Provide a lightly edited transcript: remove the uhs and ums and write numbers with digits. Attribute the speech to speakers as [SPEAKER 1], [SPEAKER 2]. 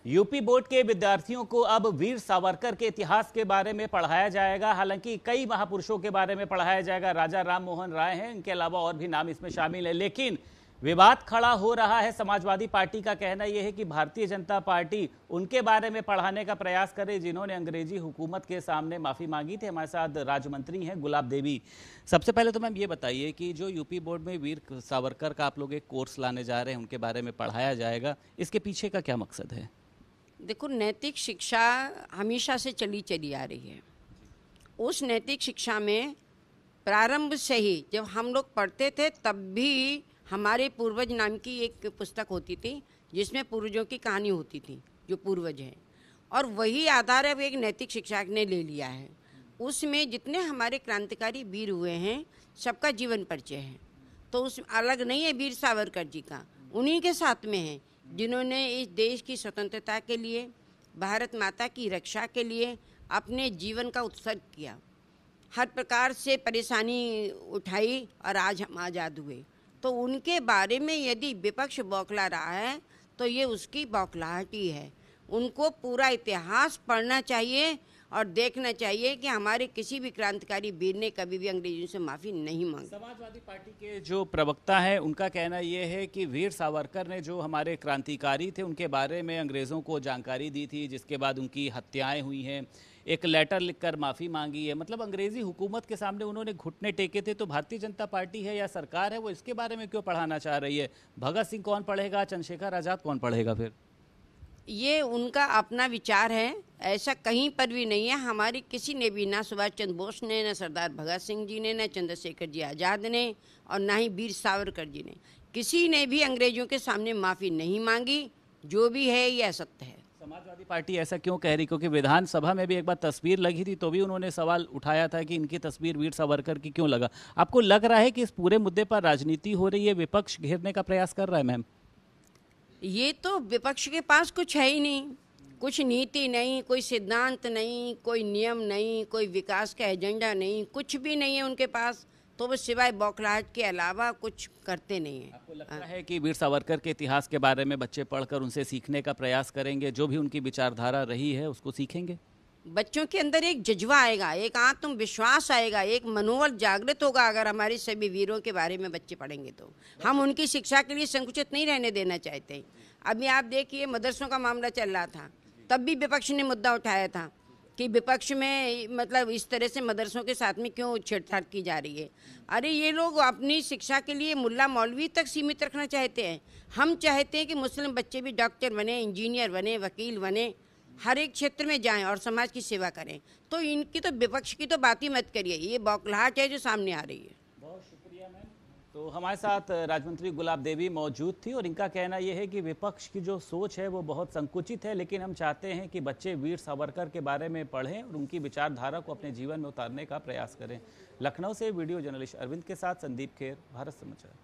[SPEAKER 1] UP board के विद्यार्थियों को अब वीर सावरकर के इतिहास के बारे में पढ़ाया जाएगा। हालांकि कई महापुरुषों के बारे में पढ़ाया जाएगा, राजा राम मोहन राय हैं, इनके अलावा और भी नाम इसमें शामिल है। लेकिन विवाद खड़ा हो रहा है। समाजवादी पार्टी का कहना यह है कि भारतीय जनता पार्टी उनके बारे में पढ़ाने का प्रयास करे जिन्होंने अंग्रेजी हुकूमत के सामने माफी मांगी थी। हमारे साथ राज्य मंत्री हैं गुलाब देवी। सबसे पहले तो मैम ये बताइए कि जो यूपी बोर्ड में वीर सावरकर का आप लोग एक कोर्स लाने जा रहे हैं, उनके बारे में पढ़ाया जाएगा, इसके पीछे का क्या मकसद है?
[SPEAKER 2] देखो, नैतिक शिक्षा हमेशा से चली आ रही है। उस नैतिक शिक्षा में प्रारंभ से ही जब हम लोग पढ़ते थे तब भी हमारे पूर्वज नाम की एक पुस्तक होती थी जिसमें पूर्वजों की कहानी होती थी, जो पूर्वज हैं, और वही आधार अब एक नैतिक शिक्षा ने ले लिया है। उसमें जितने हमारे क्रांतिकारी वीर हुए हैं सबका जीवन परिचय है, तो उस अलग नहीं है वीर सावरकर जी का, उन्हीं के साथ में है जिन्होंने इस देश की स्वतंत्रता के लिए, भारत माता की रक्षा के लिए अपने जीवन का उत्सर्ग किया, हर प्रकार से परेशानी उठाई और आज हम आज़ाद हुए। तो उनके बारे में यदि विपक्ष बौखला रहा है तो ये उसकी बौखलाहट ही है। उनको पूरा इतिहास पढ़ना चाहिए और देखना चाहिए कि हमारे किसी भी क्रांतिकारी वीर ने कभी भी अंग्रेजों से माफ़ी नहीं मांगी।
[SPEAKER 1] समाजवादी पार्टी के जो प्रवक्ता हैं उनका कहना यह है कि वीर सावरकर ने जो हमारे क्रांतिकारी थे उनके बारे में अंग्रेज़ों को जानकारी दी थी, जिसके बाद उनकी हत्याएं हुई हैं, एक लेटर लिखकर माफ़ी मांगी है। मतलब अंग्रेज़ी हुकूमत के सामने उन्होंने घुटने टेके थे। तो भारतीय जनता पार्टी है या सरकार है वो इसके बारे में क्यों पढ़ाना चाह रही है? भगत सिंह कौन पढ़ेगा, चंद्रशेखर आज़ाद कौन पढ़ेगा? फिर
[SPEAKER 2] ये उनका अपना विचार है, ऐसा कहीं पर भी नहीं है। हमारी किसी ने भी, ना सुभाष चंद्र बोस ने, ना सरदार भगत सिंह जी ने, ना चंद्रशेखर जी आज़ाद ने, और ना ही वीर सावरकर जी ने, किसी ने भी अंग्रेजों के सामने माफ़ी नहीं मांगी। जो भी है ये असत्य है।
[SPEAKER 1] समाजवादी पार्टी ऐसा क्यों कह रही? क्योंकि विधानसभा में भी एक बार तस्वीर लगी थी तो भी उन्होंने सवाल उठाया था कि इनकी तस्वीर वीर सावरकर की क्यों लगा। आपको लग रहा है कि इस पूरे मुद्दे पर राजनीति हो रही है, विपक्ष घेरने का प्रयास कर रहा है? मैम,
[SPEAKER 2] ये तो विपक्ष के पास कुछ है ही नहीं, कुछ नीति नहीं, कोई सिद्धांत नहीं, कोई नियम नहीं, कोई विकास का एजेंडा नहीं, कुछ भी नहीं है उनके पास। तो वो सिवाय बौखलाहट के अलावा कुछ करते नहीं है।
[SPEAKER 1] आपको लगता है कि वीर सावरकर के इतिहास के बारे में बच्चे पढ़कर उनसे सीखने का प्रयास करेंगे, जो भी उनकी विचारधारा रही है उसको सीखेंगे?
[SPEAKER 2] बच्चों के अंदर एक जज्बा आएगा, एक आत्मविश्वास आएगा, एक मनोबल जागृत होगा। अगर हमारे सभी वीरों के बारे में बच्चे पढ़ेंगे तो हम उनकी शिक्षा के लिए संकुचित नहीं रहने देना चाहते। अभी आप देखिए, मदरसों का मामला चल रहा था, तब भी विपक्ष ने मुद्दा उठाया था कि विपक्ष में मतलब इस तरह से मदरसों के साथ में क्यों छेड़छाड़ की जा रही है। अरे ये लोग अपनी शिक्षा के लिए मुल्ला मौलवी तक सीमित रखना चाहते हैं। हम चाहते हैं कि मुस्लिम बच्चे भी डॉक्टर बने, इंजीनियर बने, वकील बने, हर एक क्षेत्र में जाएं और समाज की सेवा करें। तो इनकी तो, विपक्ष की तो बात ही मत करिए, ये बौखलाहट है जो सामने आ रही है।
[SPEAKER 1] बहुत शुक्रिया मैम। तो हमारे साथ राज्य मंत्री गुलाब देवी मौजूद थी और इनका कहना यह है कि विपक्ष की जो सोच है वो बहुत संकुचित है, लेकिन हम चाहते हैं कि बच्चे वीर सावरकर के बारे में पढ़ें और उनकी विचारधारा को अपने जीवन में उतारने का प्रयास करें। लखनऊ से वीडियो जर्नलिस्ट अरविंद के साथ संदीप खेर, भारत समाचार।